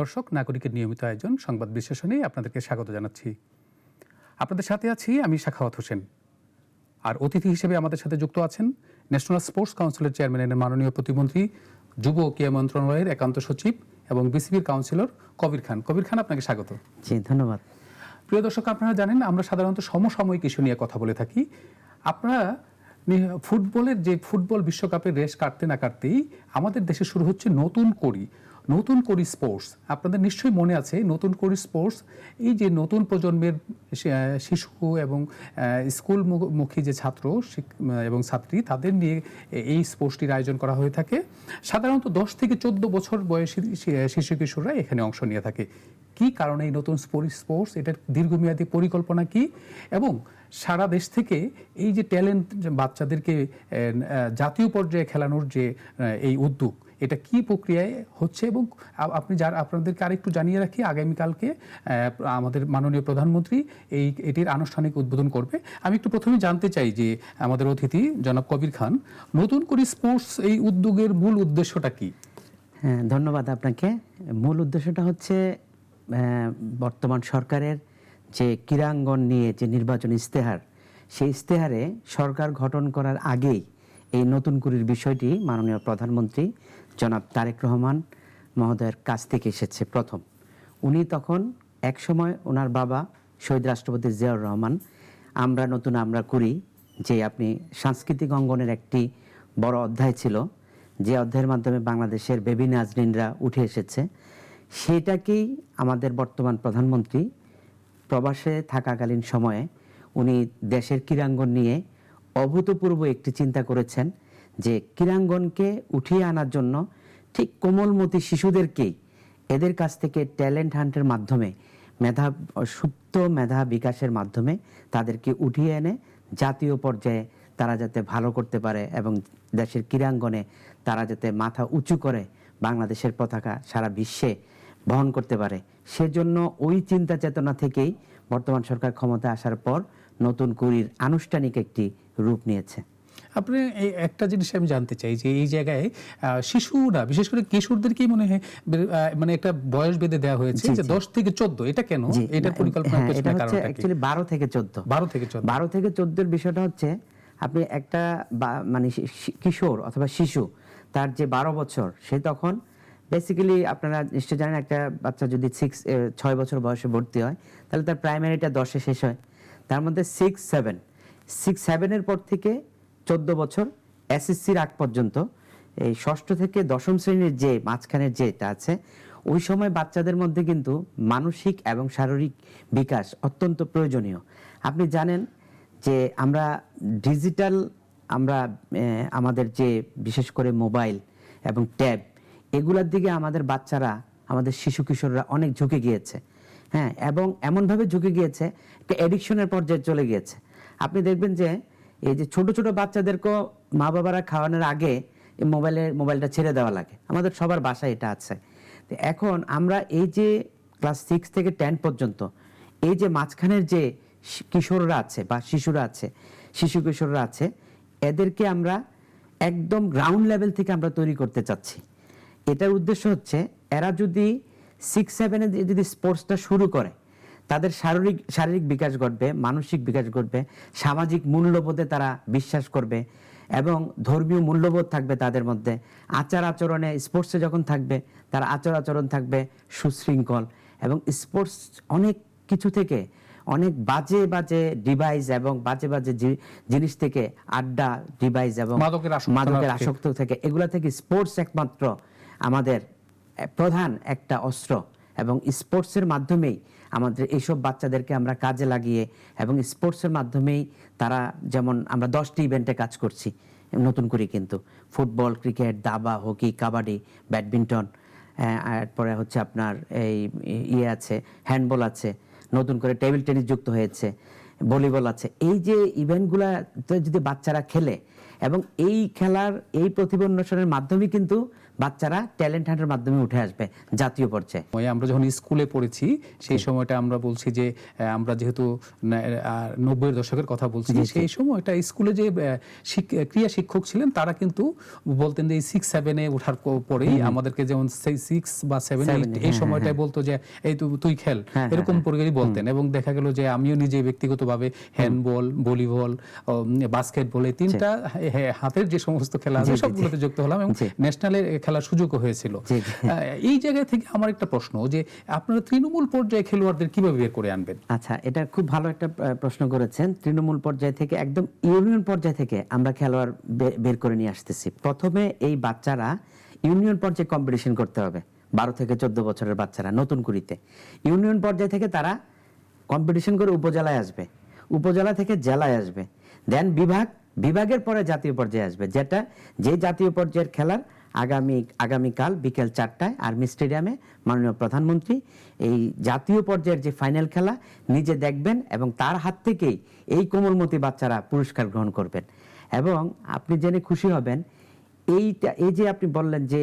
দর্শক নাগরিকের নিয়মিত আয়োজন সংবাদ বিশ্লেষণে আপনাদেরকে স্বাগত জানাচ্ছি। আপনাদের সাথে আছি আমি সাখাওয়াত হোসেন। আর অতিথি হিসেবে আমাদের সাথে যুক্ত আছেন ন্যাশনাল স্পোর্টস কাউন্সিলের চেয়ারম্যানের মাননীয় প্রতিমন্ত্রী, যুব ও ক্রীড়া মন্ত্রণালয়ের একান্ত সচিব এবং বিসিবির কাউন্সিলর কবির খান। কবির খান, আপনাকে স্বাগত। জি, ধন্যবাদ। প্রিয় দর্শক, আপনারা জানেন আমরা সাধারণত সমসাময়িক ইস্যু নিয়ে কথা বলে থাকি। আপনারা ফুটবল বিশ্বকাপের রেস কাটতে না কাটতেই আমাদের দেশে শুরু হচ্ছে নতুন করি স্পোর্টস। আপনাদের নিশ্চয়ই মনে আছে নতুন করি স্পোর্টস, এই যে নতুন প্রজন্মের শিশু এবং স্কুলমুখী যে ছাত্র এবং ছাত্রী, তাদের নিয়ে এই স্পোর্টসটির আয়োজন করা হয়ে থাকে। সাধারণত 10 থেকে 14 বছর বয়সী শিশু কিশোররা এখানে অংশ নিয়ে থাকে। কি কারণে এই নতুন স্পোর্টস, এটার দীর্ঘমেয়াদী পরিকল্পনা কি, এবং সারা দেশ থেকে এই যে ট্যালেন্ট বাচ্চাদেরকে জাতীয় পর্যায়ে খেলানোর যে এই উদ্যোগ, এটা কি প্রক্রিয়ায় হচ্ছে, এবং আপনাদেরকে আরেকটু জানিয়ে রাখি, আগামীকালকে আমাদের মাননীয় প্রধানমন্ত্রী এটির আনুষ্ঠানিক উদ্বোধন করবে। আমি একটু প্রথমে জানতে চাই যে আমাদের অতিথি জনাব কবির খান, নতুন করে স্পোর্টস এই উদ্যোগের মূল উদ্দেশ্যটা কি? হ্যাঁ, ধন্যবাদ আপনাকে। মূল উদ্দেশ্যটা হচ্ছে বর্তমান সরকারের যে ক্রীড়াঙ্গন নিয়ে যে নির্বাচন ইশতেহার, সেই ইশতেহারে সরকার গঠন করার আগেই এই নতুন কুড়ির বিষয়টি মাননীয় প্রধানমন্ত্রী জনাব তারেক রহমান মহোদয়ের কাছ থেকে এসেছে প্রথম। উনি তখন একসময় ওনার বাবা শহীদ রাষ্ট্রপতি জিয়াউর রহমান আমরা করি যে আপনি সাংস্কৃতিক অঙ্গনের একটি বড় অধ্যায় ছিল, যে অধ্যায়ের মাধ্যমে বাংলাদেশের বেবি নাজরিনরা উঠে এসেছে, সেটাকেই আমাদের বর্তমান প্রধানমন্ত্রী প্রবাসে থাকাকালীন সময়ে উনি দেশের ক্রীড়াঙ্গন নিয়ে অভূতপূর্ব একটি চিন্তা করেছেন, যে ক্রীড়াঙ্গনকে উঠিয়ে আনার জন্য ঠিক কোমলমতি শিশুদেরকেই এদের কাছ থেকে ট্যালেন্ট হান্টের মাধ্যমে সুপ্ত মেধা বিকাশের মাধ্যমে তাদেরকে উঠিয়ে এনে জাতীয় পর্যায়ে তারা যাতে ভালো করতে পারে এবং দেশের ক্রীড়াঙ্গনে তারা যাতে মাথা উঁচু করে বাংলাদেশের পতাকা সারা বিশ্বে বহন করতে পারে। সেজন্য ওই চিন্তা চেতনা থেকেই বর্তমান সরকার ক্ষমতা আসার পর নতুন কুড়ির আনুষ্ঠানিক একটি রূপ নিয়েছে। আপনি একটা জিনিস আমি জানতে চাই যে এই জায়গায় শিশুরা, বিশেষ করে কিশোরদেরকেই মনে হয় মানে একটা বয়স বেঁধে দেওয়া হয়েছে যে 10 থেকে 14, এটা কেন? এটা পরিকল্পনার পেছনে কারণটা কি? অ্যাকচুয়ালি 12 থেকে 14 12 থেকে 14 এর বিষয়টা হচ্ছে, আপনি একটা মানে কিশোর অথবা শিশু, তার যে 12 বছর, সে তখন বেসিক্যালি আপনারা নিশ্চয় জানেন, একটা বাচ্চা যদি 6 বছর বয়সে ভর্তি হয় তাহলে তার প্রাইমারিটা 10-এ শেষ হয়। তার মধ্যে 6-7 এর পর থেকে 14 বছর এসএসসির আগ পর্যন্ত, এই ষষ্ঠ থেকে দশম শ্রেণীর যে মাঝখানের যেটা আছে, ওই সময় বাচ্চাদের মধ্যে কিন্তু মানসিক এবং শারীরিক বিকাশ অত্যন্ত প্রয়োজনীয়। আপনি জানেন যে আমাদের যে বিশেষ করে মোবাইল এবং ট্যাব, এগুলোর দিকে আমাদের বাচ্চারা, আমাদের শিশু কিশোররা অনেক ঝুঁকে গিয়েছে। হ্যাঁ, এবং এমনভাবে ঝুঁকে গিয়েছে, একটা এডিকশনের পর্যায়ে চলে গিয়েছে। আপনি দেখবেন যে এই যে ছোট ছোট বাচ্চাদেরকেও মা বাবারা খাওয়ানোর আগে মোবাইলটা ছেড়ে দেওয়া লাগে, আমাদের সবার বাসায় এটা আছে। তো এখন আমরা এই যে ক্লাস 6 থেকে 10 পর্যন্ত এই যে মাঝখানের যে কিশোররা আছে বা শিশু কিশোররা আছে, এদেরকে আমরা একদম গ্রাউন্ড লেভেল থেকে আমরা তৈরি করতে চাচ্ছি। এটার উদ্দেশ্য হচ্ছে, এরা যদি 6-7-এ যদি স্পোর্টসটা শুরু করে, তাদের শারীরিক বিকাশ ঘটবে, মানসিক বিকাশ ঘটবে, সামাজিক মূল্যবোধে তারা বিশ্বাস করবে এবং ধর্মীয় মূল্যবোধ থাকবে তাদের মধ্যে। আচরণে স্পোর্টসে যখন থাকবে, তার আচরণ থাকবে সুশৃঙ্খল, এবং স্পোর্টস অনেক কিছু থেকে, অনেক বাজে ডিভাইস এবং বাজে জিনিস থেকে, আড্ডা, ডিভাইস এবং মাদকের আসক্ত থেকে, এগুলা থেকে স্পোর্টস একমাত্র আমাদের প্রধান একটা অস্ত্র। এবং স্পোর্টসের মাধ্যমেই আমাদের এইসব বাচ্চাদেরকে আমরা কাজে লাগিয়ে, এবং স্পোর্টসের মাধ্যমেই তারা, যেমন আমরা 10টি ইভেন্টে কাজ করছি নতুন করে, কিন্তু ফুটবল, ক্রিকেট, দাবা, হকি, কাবাডি, ব্যাডমিন্টন, এরপরে হচ্ছে আপনার এই আছে হ্যান্ডবল আছে, নতুন করে টেবিল টেনিস যুক্ত হয়েছে, ভলিবল আছে। এই যে ইভেন্টগুলাতে যদি বাচ্চারা খেলে এবং এই খেলার এই প্রতিভা উন্নয়নের মাধ্যমে কিন্তু বাচ্চারা ট্যালেন্ট হান্টের মাধ্যমে উঠে আসবে জাতীয় পর্যায়ে। আমরা যখন স্কুলে পড়েছি সেই সময়টা আমরা বলছি যে আমরা যেহেতু 90-এর দশকের কথা বলছি, সেই সময়টা স্কুলে যে ক্রিয়া শিক্ষক ছিলেন তারা কিন্তু বলতেন যে 6-7-এ ওঠার পরেই আমাদেরকে, যেমন 6 বা 7-8 এই সময়টায় বলতো যে এই তুই খেল, এরকম পরিবারই বলতেন। এবং দেখা গেল যে আমিও নিজে ব্যক্তিগতভাবে হ্যান্ডবল, ভলিবল, বাস্কেটবল, এই তিনটা হাতের যে সমস্ত খেলা আছে সবগুলোতে যুক্ত হলাম এবং ন্যাশনালে খেলার সুযোগও হয়েছিল। এই জায়গা থেকে আমার একটা প্রশ্ন, যে আপনারা তৃণমূল পর্যায়ে খেলোয়াড়দের কিভাবে বের করে আনবেন? আচ্ছা, এটা খুব ভালো একটা প্রশ্ন করেছেন। তৃণমূল পর্যায় থেকে একদম ইউনিয়ন পর্যায় থেকে আমরা খেলোয়াড় বের করে নিয়ে আসতেছি। প্রথমে এই বাচ্চারা ইউনিয়ন পর্যায়ে কম্পিটিশন করতে হবে। 12 থেকে 14 বছরের বাচ্চারা নতুন কুড়িতে ইউনিয়ন পর্যায় থেকে তারা কম্পিটিশন করে উপজেলায় আসবে, উপজেলা থেকে জেলায় আসবে, দেন বিভাগের পরে জাতীয় পর্যায়ে আসবে, যে জাতীয় পর্যায়ের খেলার আগামীকাল বিকেল 4টায় আর্মি স্টেডিয়ামে মাননীয় প্রধানমন্ত্রী এই জাতীয় পর্যায়ের যে ফাইনাল খেলা নিজে দেখবেন এবং তার হাত থেকেই এই কোমলমতি বাচ্চারা পুরস্কার গ্রহণ করবেন। এবং আপনি জেনে খুশি হবেন, এই যে আপনি বললেন যে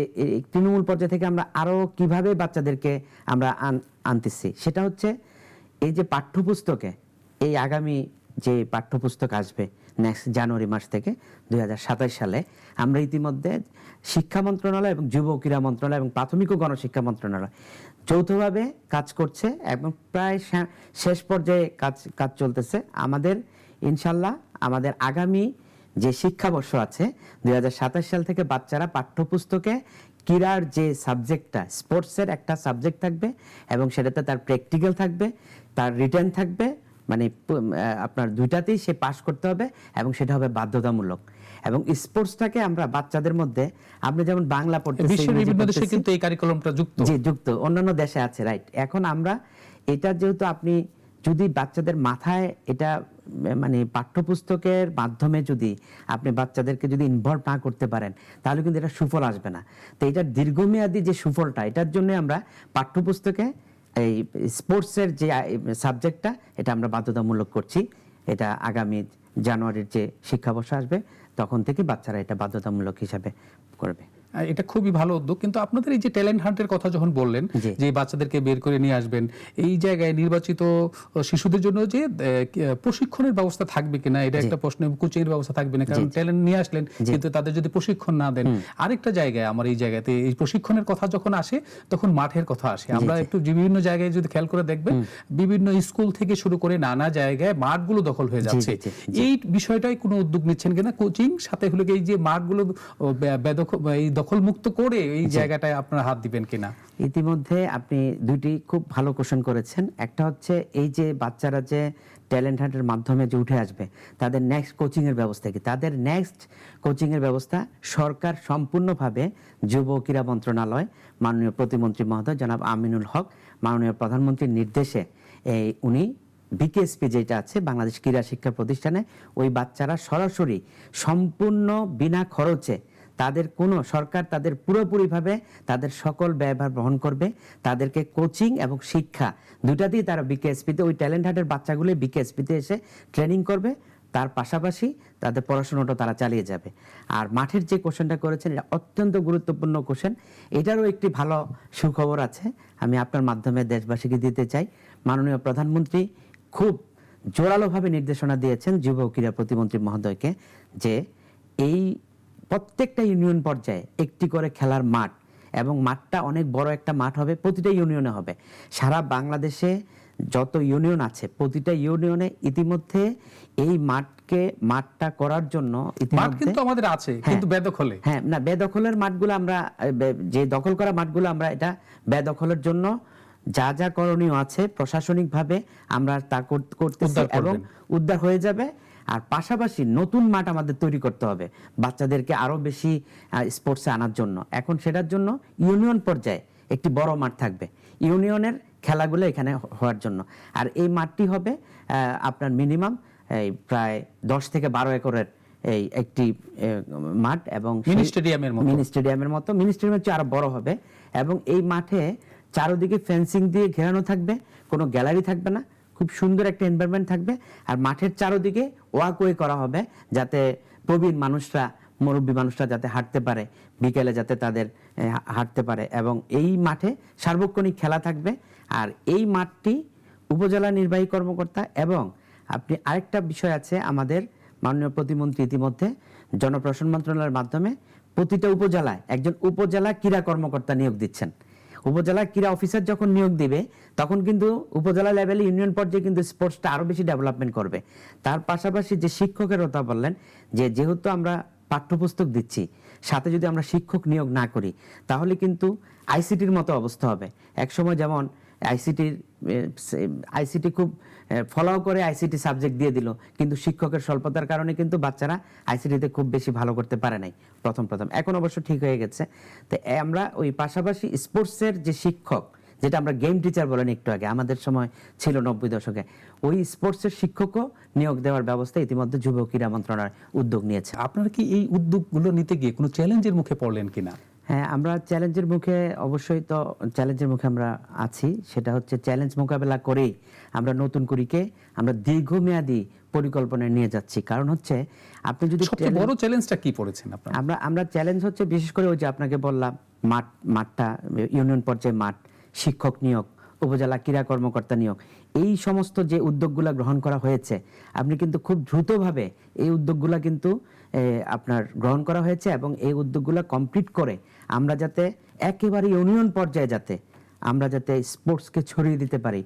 তৃণমূল পর্যায় থেকে আমরা আরো কিভাবে বাচ্চাদেরকে আমরা আনতেছি, সেটা হচ্ছে এই যে পাঠ্যপুস্তকে, এই আগামী যে পাঠ্যপুস্তক আসবে নেক্সট জানুয়ারি মাস থেকে 2027 সালে, আমরা ইতিমধ্যে শিক্ষা মন্ত্রণালয় এবং যুব ক্রীড়া মন্ত্রণালয় এবং প্রাথমিক ও গণশিক্ষা মন্ত্রণালয় যৌথভাবে কাজ করছে এবং প্রায় শেষ পর্যায়ে কাজ চলতেছে। আমাদের ইনশাল্লাহ আমাদের আগামী যে শিক্ষাবর্ষ আছে 2027 সাল থেকে বাচ্চারা পাঠ্যপুস্তকে ক্রীড়ার যে সাবজেক্টটা, স্পোর্টসের একটা সাবজেক্ট থাকবে এবং সেটাতে তার প্র্যাকটিক্যাল থাকবে, তার রিটেন থাকবে, মানে আপনার দুইটাতেই সে পাস করতে হবে এবং সেটা হবে বাধ্যতামূলক। এবং স্পোর্টসটাকে আমরা বাচ্চাদের মধ্যে, আপনি যেমন বাংলা পড়তেছি, বিশ্বের বিভিন্ন দেশে কিন্তু এই কারিকুলামটা যুক্ত, অন্যান্য দেশে আছে, রাইট। এখন আমরা এটা যেহেতু আপনি যদি বাচ্চাদের মাথায় এটা মানে পাঠ্যপুস্তকের মাধ্যমে যদি আপনি বাচ্চাদেরকে যদি ইনভলভ না করতে পারেন তাহলে কিন্তু এটা সুফল আসবে না। তো এটার দীর্ঘমেয়াদী যে সুফলটা, এটার জন্য আমরা পাঠ্যপুস্তকে এই স্পোর্টসের যে সাবজেক্টটা এটা আমরা বাধ্যতামূলক করছি। এটা আগামী জানুয়ারির যে শিক্ষাবর্ষ আসবে তখন থেকে বাচ্চারা এটা বাধ্যতামূলক হিসাবে করবে। এটা খুবই ভালো উদ্যোগ। কিন্তু আপনাদের এই যে ট্যালেন্ট হান্টের কথা যখন বললেন যে বাচ্চাদেরকে বের করে নিয়ে আসবেন, এই জায়গায় নির্বাচিত শিশুদের জন্য যে প্রশিক্ষণের ব্যবস্থা থাকবে কিনা, এটা একটা প্রশ্ন। কোচিং এর ব্যবস্থা থাকবে না, কারণ ট্যালেন্ট নিয়ে আসলেন কিন্তু তাদের যদি প্রশিক্ষণ না দেন। আরেকটা জায়গায় আমার এই জায়গাতে এই প্রশিক্ষণের কথা যখন আসে তখন মাঠের কথা আসে। আমরা একটু বিভিন্ন জায়গায় যদি খেয়াল করে দেখবেন, বিভিন্ন স্কুল থেকে শুরু করে নানা জায়গায় মাঠগুলো দখল হয়ে যাচ্ছে। এই বিষয়টাই কোনো উদ্যোগ নিচ্ছেন কিনা? কোচিং সাথে হলো এই যে মাঠগুলো দখল মুক্ত করে এই জায়গাটায় আপনারা হাত দিবেন কিনা? ইতিমধ্যে আপনি দুইটি খুব ভালো কোশ্চেন করেছেন। একটা হচ্ছে এই যে বাচ্চারা যে ট্যালেন্ট হান্টের মাধ্যমে যে উঠে আসবে তাদের নেক্সট কোচিং এর ব্যবস্থা কি? তাদের নেক্সট কোচিং এর ব্যবস্থা সরকার সম্পূর্ণভাবে যুব ক্রীড়া মন্ত্রণালয়, মাননীয় প্রতিমন্ত্রী মহোদয় জনাব আমিনুল হক, মাননীয় প্রধানমন্ত্রীর নির্দেশে উনি বিকেএসপি যেটা আছে বাংলাদেশ ক্রীড়া শিক্ষা প্রতিষ্ঠানে, ওই বাচ্চারা সরাসরি সম্পূর্ণ বিনা খরচে তাদের কোনো সরকার তাদের পুরোপুরিভাবে তাদের সকল ব্যয়ভার বহন করবে। তাদেরকে কোচিং এবং শিক্ষা দুটাতেই তারা বিকেএসপিতে, ওই ট্যালেন্ট হান্টের বাচ্চাগুলো বিকেএসপিতে এসে ট্রেনিং করবে, তার পাশাপাশি তাদের পড়াশোনাটা তারা চালিয়ে যাবে। আর মাঠের যে কোশ্চেনটা করেছেন এটা অত্যন্ত গুরুত্বপূর্ণ কোশ্চেন। এটারও একটি ভালো সুখবর আছে, আমি আপনার মাধ্যমে দেশবাসীকে দিতে চাই। মাননীয় প্রধানমন্ত্রী খুব জোরালোভাবে নির্দেশনা দিয়েছেন যুব ক্রীড়া প্রতিমন্ত্রী মহোদয়কে যে এই প্রত্যেকটা ইউনিয়ন পর্যায়ে একটি করে খেলার মাঠ, এবং মাঠটা অনেক বড় একটা মাঠ হবে, প্রতিটা ইউনিয়নে হবে। সারা বাংলাদেশে যত ইউনিয়ন আছে প্রতিটা ইউনিয়নে ইতিমধ্যে এই মাঠটা করার জন্য কিন্তু আমাদের আছে, কিন্তু বেদখলে। হ্যাঁ, না, বেদখলের মাঠগুলো আমরা যে দখল করা মাঠগুলো আমরা এটা বেদখলের জন্য যা যা করণীয় আছে প্রশাসনিকভাবে আমরা তা করতেছি এবং উদ্ধার হয়ে যাবে। আর পাশাপাশি নতুন মাঠ আমাদের তৈরি করতে হবে বাচ্চাদেরকে আরো বেশি স্পোর্টসে আনার জন্য। এখন সেটার জন্য ইউনিয়ন পর্যায়ে একটি বড় মাঠ থাকবে ইউনিয়নের খেলাগুলো এখানে হওয়ার জন্য। আর এই মাঠটি হবে আপনার মিনিমাম প্রায় 10 থেকে 12 একরের এই একটি মাঠ, এবং মিনি স্টেডিয়ামের মতো মিনি স্টেডিয়ামের চেয়ে আরো বড় হবে। এবং এই মাঠে চারদিকে ফেন্সিং দিয়ে ঘেরানো থাকবে, কোনো গ্যালারি থাকবে না, খুব সুন্দর একটা এনভায়রনমেন্ট থাকবে। আর মাঠের চারদিকে ওয়াকওয়ে করা হবে যাতে প্রবীণ মানুষরা, মুরব্বী মানুষরা যাতে হাঁটতে পারে, বিকেলে যাতে তাদের হাঁটতে পারে, এবং এই মাঠে সার্বক্ষণিক খেলা থাকবে। আর এই মাঠটি উপজেলা নির্বাহী কর্মকর্তা, এবং আপনি আরেকটা বিষয় আছে, আমাদের মাননীয় প্রতিমন্ত্রী ইতিমধ্যে জনপ্রশাসন মন্ত্রণালয়ের মাধ্যমে প্রতিটা উপজেলায় একজন উপজেলা ক্রীড়া কর্মকর্তা নিয়োগ দিচ্ছেন। উপজেলা ক্রীড়া অফিসার যখন নিয়োগ দিবে, তখন কিন্তু উপজেলা লেভেলে, ইউনিয়ন পর্যায়ে কিন্তু স্পোর্টসটা আরো বেশি ডেভেলপমেন্ট করবে। তার পাশাপাশি যে শিক্ষকের কথা বললেন, যে যেহেতু আমরা পাঠ্যপুস্তক দিচ্ছি, সাথে যদি আমরা শিক্ষক নিয়োগ না করি, তাহলে কিন্তু আইসিটির মতো অবস্থা হবে। একসময় যেমন আইসিটি খুব ফলো করে আইসিটি সাবজেক্ট দিয়ে দিল, কিন্তু শিক্ষকের স্বল্পতার কারণে কিন্তু বাচ্চারা আইসিটিতে খুব বেশি ভালো করতে পারে নাই প্রথম। এখন অবশ্য ঠিক হয়ে গেছে। তো আমরা ওই পাশাপাশি স্পোর্টসের যে শিক্ষক, যেটা আমরা গেম টিচার বলেন একটু আগে, আমাদের সময় ছিল 90 দশকে, ওই স্পোর্টসের শিক্ষকও নিয়োগ দেওয়ার ব্যবস্থা ইতিমধ্যে যুব ক্রীড়া মন্ত্রণালয় উদ্যোগ নিয়েছে। আপনারা কি এই উদ্যোগগুলো নিতে গিয়ে কোনো চ্যালেঞ্জের মুখে পড়লেন কিনা? হ্যাঁ, আমরা চ্যালেঞ্জের মুখে, অবশ্যই তো চ্যালেঞ্জের মুখে আমরা আছি। সেটা হচ্ছে চ্যালেঞ্জ মোকাবেলা করেই আমরা নতুন করিকে আমরা দীর্ঘমেয়াদী পরিকল্পনায় নিয়ে যাচ্ছি। কারণ হচ্ছে, আপনি যদি সবচেয়ে বড় চ্যালেঞ্জটা কি পড়েছেন আপনারা? আমরা চ্যালেঞ্জ হচ্ছে বিশেষ করে ওই যে আপনাকে বললাম, মাঠটা ইউনিয়ন পর্যায়ে মাঠ, শিক্ষক নিয়োগ, উপজেলা ক্রীড়া কর্মকর্তা নিয়োগ, এই সমস্ত যে উদ্যোগগুলো গ্রহণ করা হয়েছে, আপনি কিন্তু খুব দ্রুতভাবে এই উদ্যোগগুলো কিন্তু আপনার গ্রহণ করা হয়েছে, এবং এই উদ্যোগগুলো কমপ্লিট করে আমরা যাতে একেবারে ইউনিয়ন পর্যায়ে আমরা যাতে স্পোর্টসকে ছড়িয়ে দিতে পারি।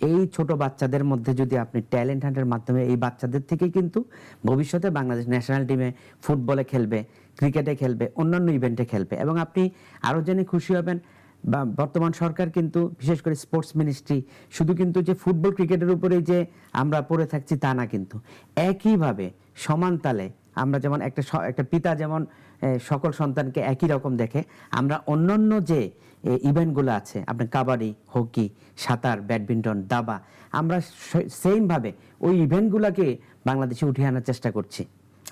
এই ছোট বাচ্চাদের মধ্যে যদি আপনি ট্যালেন্ট হান্টের মাধ্যমে, এই বাচ্চাদের থেকে কিন্তু ভবিষ্যতে বাংলাদেশ ন্যাশনাল টিমে ফুটবলে খেলবে, ক্রিকেটে খেলবে, অন্যান্য ইভেন্টে খেলবে। এবং আপনি আরও জেনে খুশি হবেন, বা বর্তমান সরকার কিন্তু বিশেষ করে স্পোর্টস মিনিস্ট্রি শুধু কিন্তু যে ফুটবল ক্রিকেটের উপরে যে আমরা পড়ে থাকছি তা না, কিন্তু একইভাবে সমান তালে আমরা যেমন একটা পিতা যেমন সকল সন্তানকে একই রকম দেখে, আমরা অন্যান্য যে ইভেন্টগুলো আছে, আপনার কাবাডি, হকি, সাঁতার, ব্যাডমিন্টন, দাবা, আমরা সেমভাবে ওই ইভেন্টগুলোকে বাংলাদেশে উঠিয়ে আনার চেষ্টা করছি।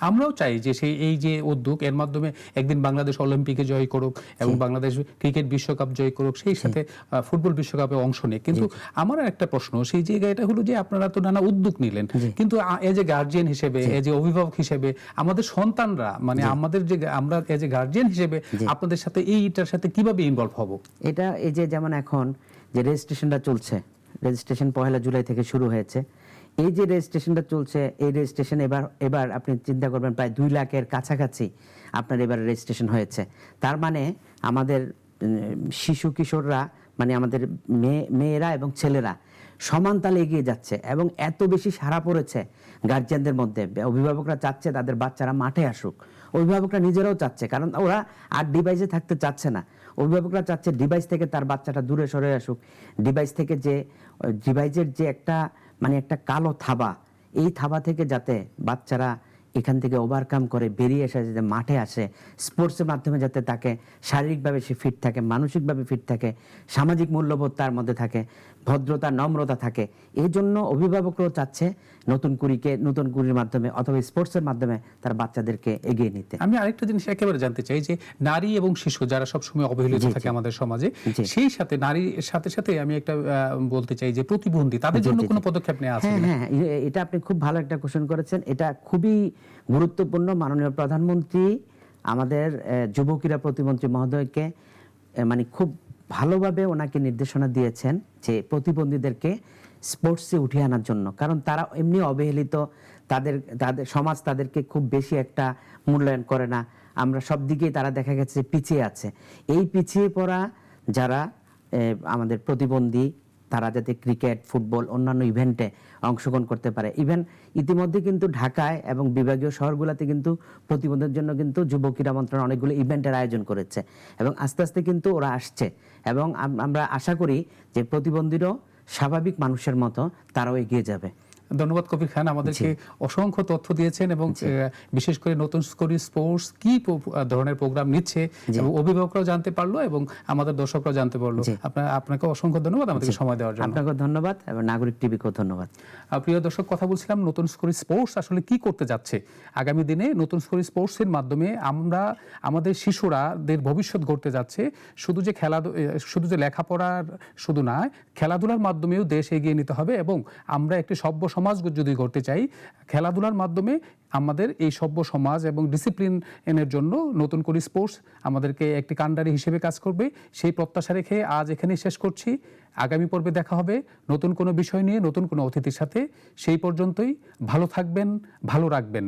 আমরাও চাই যে এই যে উদ্যোগ, এর মাধ্যমে একদিন বাংলাদেশ অলিম্পিকে জয় করুক এবং বাংলাদেশ ক্রিকেট বিশ্বকাপ জয় করুক, সেই সাথে ফুটবল বিশ্বকাপে অংশ নেয়। কিন্তু আমার একটা প্রশ্ন সেই জায়গাটা হলো যে আপনারা তো নানা উদ্যোগ নিলেন, কিন্তু এজ এ গার্জিয়ান হিসেবে, এজ এ অভিভাবক হিসেবে, আমাদের সন্তানরা, মানে আমাদের যে আমরা এজ এ গার্জিয়ান হিসেবে আপনাদের সাথে এইটার সাথে কিভাবে ইনভলভ হব? এটা এই যে যেমন এখন যে রেজিস্ট্রেশনটা চলছে, রেজিস্ট্রেশন 1 জুলাই থেকে শুরু হয়েছে। এই যে রেজিস্ট্রেশনটা চলছে, এই রেজিস্ট্রেশন এবার আপনি চিন্তা করবেন প্রায় 2 লাখের কাছাকাছি আপনার এবার রেজিস্ট্রেশন হয়েছে। তার মানে আমাদের শিশু কিশোররা, মানে আমাদের মেয়েরা এবং ছেলেরা সমান তালে এগিয়ে যাচ্ছে, এবং এত বেশি সাড়া পড়েছে গার্জিয়ানদের মধ্যে। অভিভাবকরা চাচ্ছে তাদের বাচ্চারা মাঠে আসুক, অভিভাবকরা নিজেরাও চাচ্ছে, কারণ ওরা আর ডিভাইসে থাকতে চাচ্ছে না। অভিভাবকরা চাচ্ছে ডিভাইস থেকে তার বাচ্চাটা দূরে সরে আসুক, ডিভাইস থেকে যে ডিভাইসের যে একটা কালো থাবা, এই থাবা থেকে যাতে বাচ্চারা এখান থেকে ওভারকাম করে বেরিয়ে এসে যাতে মাঠে আসে, স্পোর্টসের মাধ্যমে যাতে তাকে শারীরিকভাবে সে ফিট থাকে, মানসিকভাবে ফিট থাকে, সামাজিক মূল্যবোধ তার মধ্যে থাকে, ভদ্রতা, নম্রতা থাকে। এই জন্য অভিভাবকরাও চাচ্ছে নতুন কুড়ির মাধ্যমে অথবা স্পোর্টসের মাধ্যমে তার বাচ্চাদেরকে এগিয়ে নিতে। আমি আরেকটা জিনিস একেবারে জানতে চাই, যে নারী এবং শিশু যারা সবসময় অবহেলিত থাকে আমাদের সমাজে, সেই সাথে নারীর সাথে সাথে আমি একটা বলতে চাই যে প্রতিবন্ধী, তাদের জন্য কোনো পদক্ষেপ নেওয়া আছে? হ্যাঁ, এটা আপনি খুব ভালো একটা কোশ্চেন করেছেন। এটা খুবই গুরুত্বপূর্ণ। মাননীয় প্রধানমন্ত্রী আমাদের যুব ক্রীড়া প্রতিমন্ত্রী মহোদয়কে মানে খুব ভালোভাবে ওনাকে নির্দেশনা দিয়েছেন যে প্রতিবন্ধীদেরকে স্পোর্টসে উঠিয়ে আনার জন্য। কারণ তারা এমনি অবহেলিত, তাদের সমাজ তাদেরকে খুব বেশি একটা মূল্যায়ন করে না। আমরা সব দিকেই তারা দেখা গেছে পিছিয়ে আছে। এই পিছিয়ে পড়া যারা আমাদের প্রতিবন্ধী, তারা যাতে ক্রিকেট, ফুটবল, অন্যান্য ইভেন্টে অংশগ্রহণ করতে পারে। ইতিমধ্যে কিন্তু ঢাকায় এবং বিভাগীয় শহরগুলোতে কিন্তু প্রতিবন্ধীদের জন্য কিন্তু যুব ক্রীড়া মন্ত্রণালয় অনেকগুলো ইভেন্টের আয়োজন করেছে, এবং আস্তে আস্তে কিন্তু ওরা আসছে, এবং আমরা আশা করি যে প্রতিবন্ধীরাও স্বাভাবিক মানুষের মতো তারাও এগিয়ে যাবে। ধন্যবাদ কবির খান, আমাদেরকে অসংখ্য তথ্য দিয়েছেন, এবং বিশেষ করে নতুন করি স্পোর্টস কি ধরনের প্রোগ্রাম নিচ্ছে এবং অভিভাবকরাও জানতে পারলো এবং আমাদের দর্শকরাও জানতে পারলো। আপনাকে অসংখ্য ধন্যবাদ আমাদেরকে সময় দেওয়ার জন্য। আপনাকে ধন্যবাদ, এবং নাগরিক টিভিকেও ধন্যবাদ। প্রিয় দর্শক, কথা বলছিলাম নতুন করি স্পোর্টস আসলে কি করতে যাচ্ছে। আগামী দিনে নতুন করি স্পোর্টসের মাধ্যমে আমরা আমাদের শিশুরাদের ভবিষ্যৎ গড়তে যাচ্ছে। শুধু যে লেখাপড়ার শুধু নয়, খেলাধুলার মাধ্যমেও দেশ এগিয়ে নিতে হবে, এবং আমরা একটি সভ্য সমাজ যদি গড়তে চাই, খেলাধুলার মাধ্যমে আমাদের এই সভ্য সমাজ এবং ডিসিপ্লিনের জন্য নতুন করে স্পোর্টস আমাদেরকে একটি কাণ্ডারি হিসেবে কাজ করবে। সেই প্রত্যাশা রেখে আজ এখানেই শেষ করছি। আগামী পর্বে দেখা হবে নতুন কোনো বিষয় নিয়ে, নতুন কোনো অতিথির সাথে। সেই পর্যন্তই ভালো থাকবেন, ভালো রাখবেন।